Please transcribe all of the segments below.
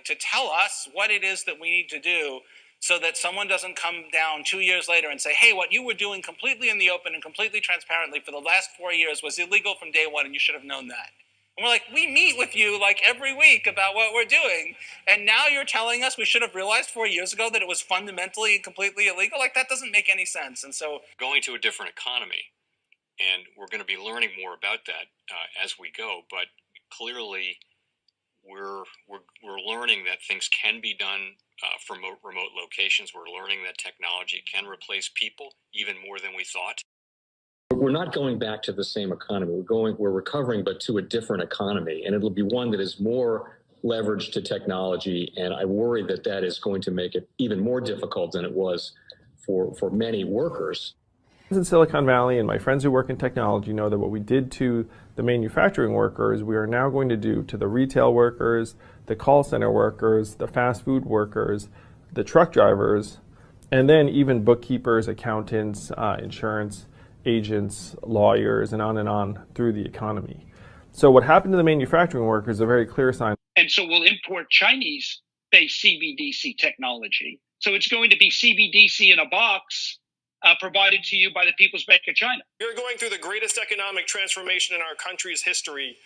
to tell us what it is that we need to do so that someone doesn't come down 2 years later and say, hey, what you were doing completely in the open and completely transparently for the last 4 years was illegal from day one, and you should have known that. And we're like, we meet with you like every week about what we're doing, and now you're telling us we should have realized 4 years ago that it was fundamentally and completely illegal? Like, that doesn't make any sense. And so going to a different economy, and we're going to be learning more about that as we go, but clearly we're learning that things can be done from remote locations. We're learning that technology can replace people even more than we thought. We're not going back to the same economy. We're recovering, but to a different economy, and it'll be one that is more leveraged to technology. And I worry that that is going to make it even more difficult than it was for many workers. In Silicon Valley, and my friends who work in technology know that what we did to the manufacturing workers, we are now going to do to the retail workers, the call center workers, the fast food workers, the truck drivers, and then even bookkeepers, accountants, insurance agents, lawyers, and on through the economy. So what happened to the manufacturing workers is a very clear sign. And so we'll import Chinese-based CBDC technology. So it's going to be CBDC in a box provided to you by the People's Bank of China. We're going through the greatest economic transformation in our country's history,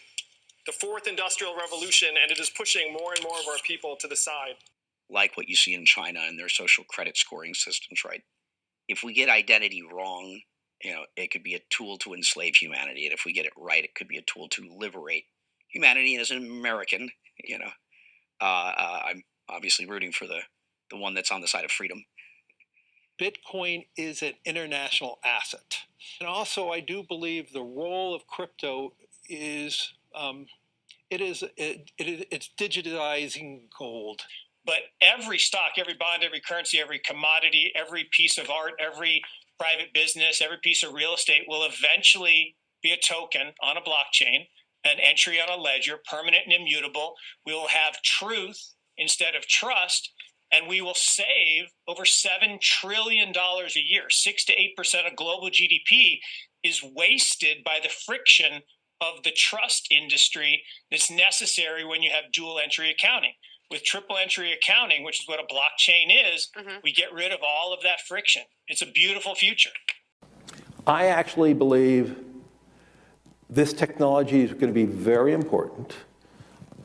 the fourth industrial revolution, and it is pushing more and more of our people to the side. Like what you see in China and their social credit scoring systems, right? If we get identity wrong, it could be a tool to enslave humanity. And if we get it right, it could be a tool to liberate humanity. And as an American, I'm obviously rooting for the one that's on the side of freedom. Bitcoin is an international asset. And also, I do believe the role of crypto is, it's digitizing gold. But every stock, every bond, every currency, every commodity, every piece of art, every private business, every piece of real estate will eventually be a token on a blockchain, an entry on a ledger, permanent and immutable. We will have truth instead of trust, and we will save over $7 trillion a year. 6 to 8% of global GDP is wasted by the friction of the trust industry that's necessary when you have dual entry accounting. With triple entry accounting, which is what a blockchain is, we get rid of all of that friction. It's a beautiful future. I actually believe this technology is going to be very important.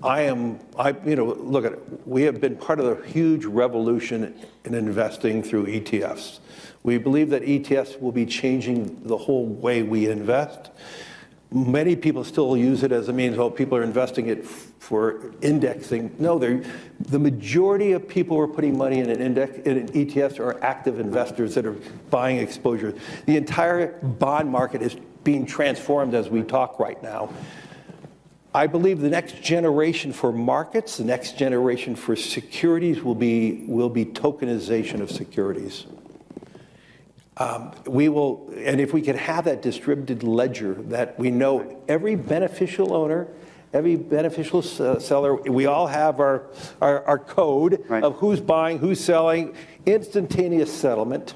Look at it. We have been part of a huge revolution in investing through ETFs. We believe that ETFs will be changing the whole way we invest. Many people still use it as a means, people are investing it for indexing. No, the majority of people who are putting money in in ETFs are active investors that are buying exposure. The entire bond market is being transformed as we talk right now. I believe the next generation for markets, the next generation for securities will be tokenization of securities. And if we could have that distributed ledger that we know every beneficial owner, every beneficial seller, we all have our code of who's buying, who's selling, instantaneous settlement.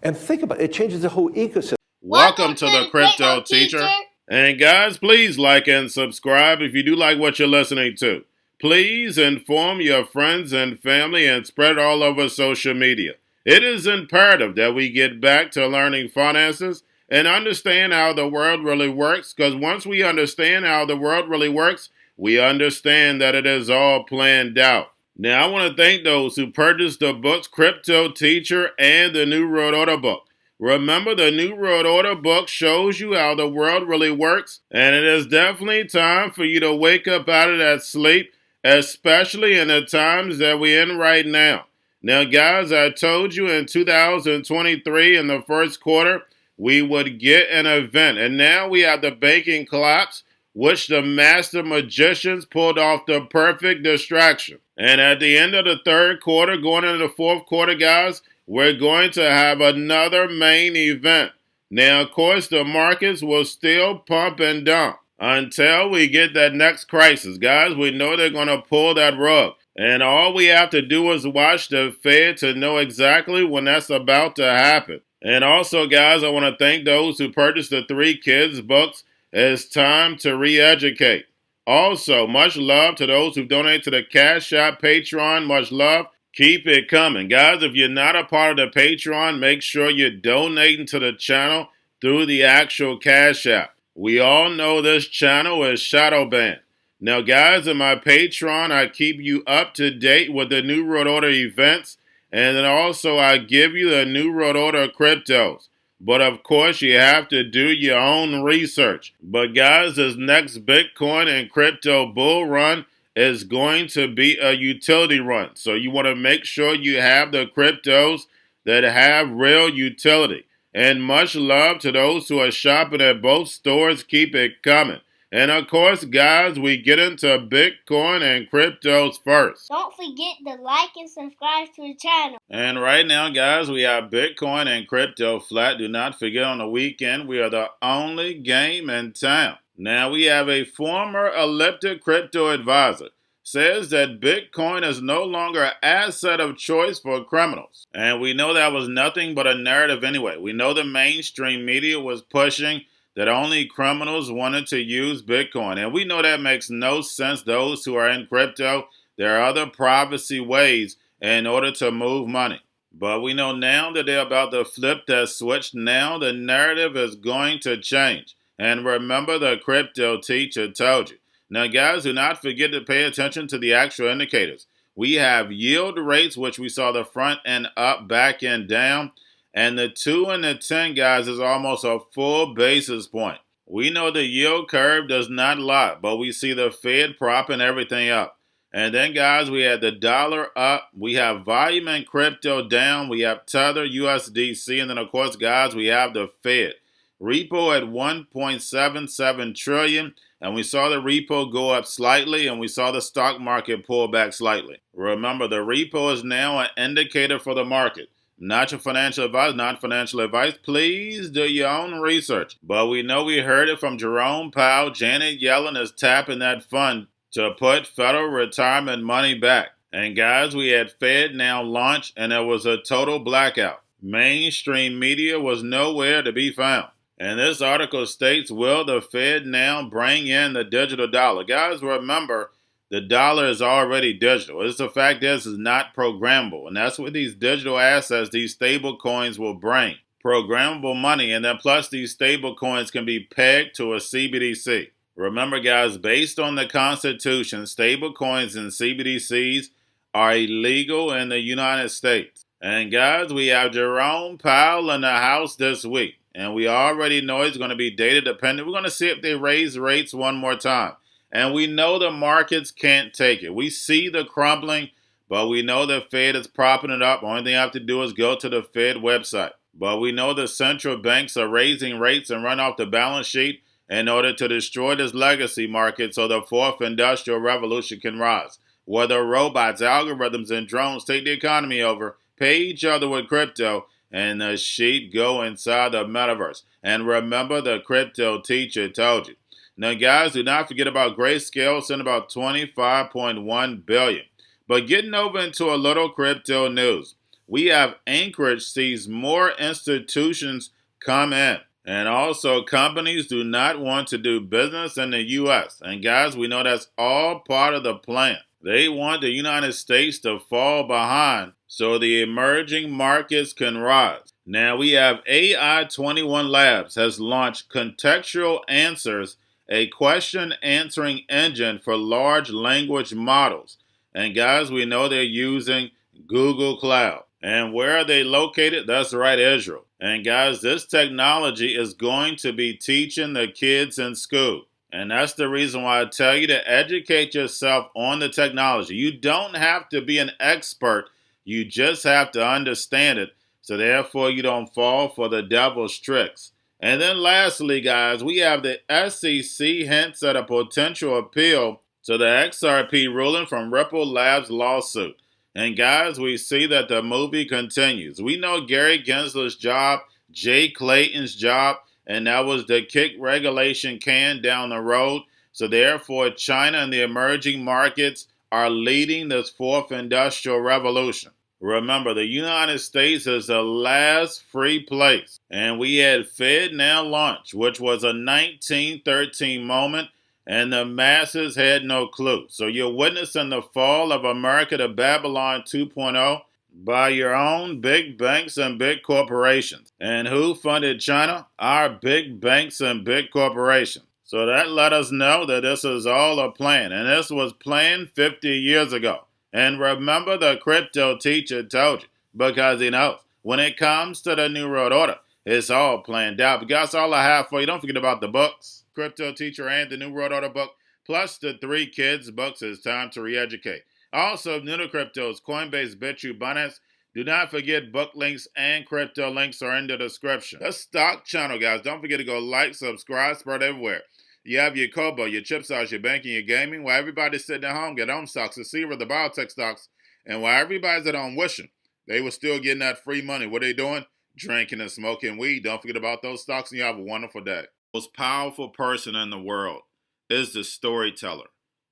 And think about it, it changes the whole ecosystem. Welcome to the Crypto Teacher. And guys, please like and subscribe if you do like what you're listening to. Please inform your friends and family and spread it all over social media. It is imperative that we get back to learning finances and understand how the world really works, because once we understand how the world really works, we understand that it is all planned out. Now, I want to thank those who purchased the books Cryptoteacher and the New World Order book. Remember, the New World Order book shows you how the world really works, and it is definitely time for you to wake up out of that sleep, especially in the times that we're in right now. Now, guys, I told you in 2023 in the first quarter, we would get an event. And now we have the banking collapse, which the master magicians pulled off the perfect distraction. And at the end of the third quarter, going into the fourth quarter, guys, we're going to have another main event. Now, of course, the markets will still pump and dump until we get that next crisis. Guys, we know they're going to pull that rug. And all we have to do is watch the Fed to know exactly when that's about to happen. And also, guys, I want to thank those who purchased the 3 Kids books. It's time to re-educate. Also, much love to those who donate to the Cash App, Patreon. Much love. Keep it coming. Guys, if you're not a part of the Patreon, make sure you're donating to the channel through the actual Cash App. We all know this channel is shadow banned. Now, guys, in my Patreon, I keep you up to date with the New World Order events, and then also I give you the New World Order cryptos. But of course, you have to do your own research. But guys, this next Bitcoin and crypto bull run is going to be a utility run. So you want to make sure you have the cryptos that have real utility. And much love to those who are shopping at both stores. Keep it coming. And of course, guys, we get into Bitcoin and cryptos first. Don't forget to like and subscribe to the channel. And right now, guys, we have Bitcoin and crypto flat. Do not forget, on the weekend, we are the only game in town. Now, we have a former elliptic crypto advisor says that Bitcoin is no longer an asset of choice for criminals. And we know that was nothing but a narrative anyway. We know the mainstream media was pushing that only criminals wanted to use Bitcoin. And we know that makes no sense. Those who are in crypto, there are other privacy ways in order to move money. But we know now that they're about to flip that switch. Now the narrative is going to change. And remember, the crypto teacher told you. Now, guys, do not forget to pay attention to the actual indicators. We have yield rates, which we saw the front end up, back end down. And the 2 and the 10, guys, is almost a full basis point. We know the yield curve does not lie, but we see the Fed propping everything up. And then, guys, we had the dollar up. We have volume and crypto down. We have Tether, USDC. And then, of course, guys, we have the Fed. Repo at 1.77 trillion. And we saw the repo go up slightly, and we saw the stock market pull back slightly. Remember, the repo is now an indicator for the market. Not your financial advice, not financial advice. Please do your own research. But we know we heard it from Jerome Powell. Janet Yellen is tapping that fund to put federal retirement money back. And guys, we had FedNOW launch, and there was a total blackout. Mainstream media was nowhere to be found. And this article states, will the FedNOW bring in the digital dollar? Guys, remember, the dollar is already digital. The fact is, it's not programmable. And that's what these digital assets, these stable coins will bring. Programmable money. And then plus these stable coins can be pegged to a CBDC. Remember, guys, based on the Constitution, stable coins and CBDCs are illegal in the United States. And guys, we have Jerome Powell in the House this week. And we already know it's going to be data dependent. We're going to see if they raise rates one more time. And we know the markets can't take it. We see the crumbling, but we know the Fed is propping it up. Only thing you have to do is go to the Fed website. But we know the central banks are raising rates and run off the balance sheet in order to destroy this legacy market so the fourth industrial revolution can rise. Whether robots, algorithms, and drones take the economy over, pay each other with crypto, and the sheep go inside the metaverse. And remember, the crypto teacher told you. Now, guys, do not forget about Grayscale, sent about $25.1 billion. But getting over into a little crypto news, we have Anchorage sees more institutions come in. And also, companies do not want to do business in the U.S. And guys, we know that's all part of the plan. They want the United States to fall behind so the emerging markets can rise. Now, we have AI21 Labs has launched Contextual Answers, a question answering engine for large language models. And guys, we know they're using Google Cloud. And where are they located? That's right, Israel. And guys, this technology is going to be teaching the kids in school. And that's the reason why I tell you to educate yourself on the technology. You don't have to be an expert. You just have to understand it. So therefore, you don't fall for the devil's tricks. And then lastly, guys, we have the SEC hints at a potential appeal to the XRP ruling from Ripple Labs lawsuit. And guys, we see that the movie continues. We know Gary Gensler's job, Jay Clayton's job, and that was to kick regulation can down the road. So therefore, China and the emerging markets are leading this fourth industrial revolution. Remember, the United States is the last free place. And we had FedNOW launch, which was a 1913 moment. and the masses had no clue. So you're witnessing the fall of America to Babylon 2.0 by your own big banks and big corporations. And who funded China? Our big banks and big corporations. So that let us know that this is all a plan. And this was planned 50 years ago. And remember, the crypto teacher told you, because he knows when it comes to the New World Order, it's all planned out. But that's all I have for you. Don't forget about the books, Crypto Teacher and the New World Order book, plus the 3 kids books. It's time to re-educate. Also, new to cryptos, Coinbase, Bitrue, Binance. Do not forget book links and crypto links are in the description. The stock channel, guys. Don't forget to go like, subscribe, spread everywhere. You have your Kobo, your chip stocks, your banking, your gaming. While everybody's sitting at home, get on stocks, the Seaver, the biotech stocks. And while everybody's at home wishing they were still getting that free money, what are they doing? Drinking and smoking weed. Don't forget about those stocks, and you have a wonderful day. The most powerful person in the world is the storyteller.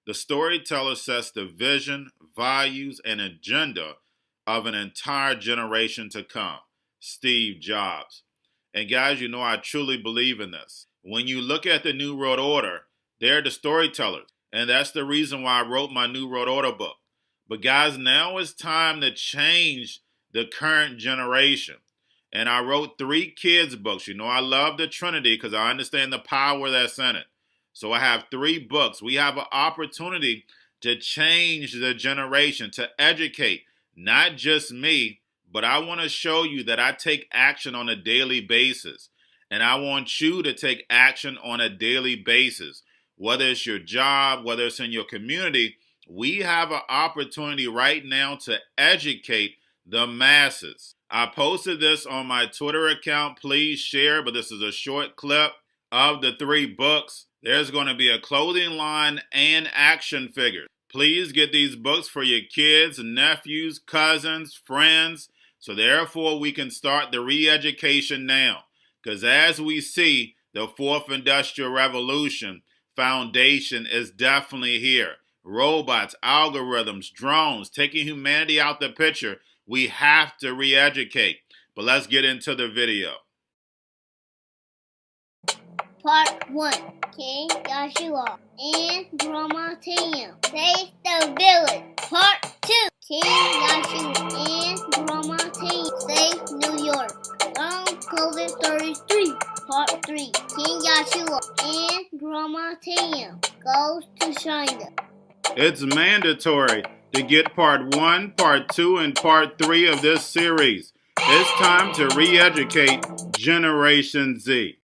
The storyteller sets the vision, values, and agenda of an entire generation to come. Steve Jobs. And guys, you know I truly believe in this. When you look at the New World Order, they're the storytellers. And that's the reason why I wrote my New World Order book. But guys, now it's time to change the current generation. And I wrote 3 kids books. You know I love the Trinity because I understand the power that's in it. So I have 3 books. We have an opportunity to change the generation, to educate, not just me, but I want to show you that I take action on a daily basis. And I want you to take action on a daily basis. Whether it's your job, whether it's in your community, we have an opportunity right now to educate the masses. I posted this on my Twitter account. Please share, but this is a short clip of the 3 books. There's going to be a clothing line and action figures. Please get these books for your kids, nephews, cousins, friends, so therefore we can start the re-education now. Because as we see, the 4th Industrial Revolution foundation is definitely here. Robots, algorithms, drones, taking humanity out the picture. We have to re-educate. But let's get into the video. Part 1. King Joshua and Grandma Tam save the village. Part 2. King Joshua and Grandma Tam save New York from COVID-33. Part 3. King Joshua and Grandma Tam goes to China. It's mandatory to get part 1, part 2, and part 3 of this series. It's time to re-educate Generation Z.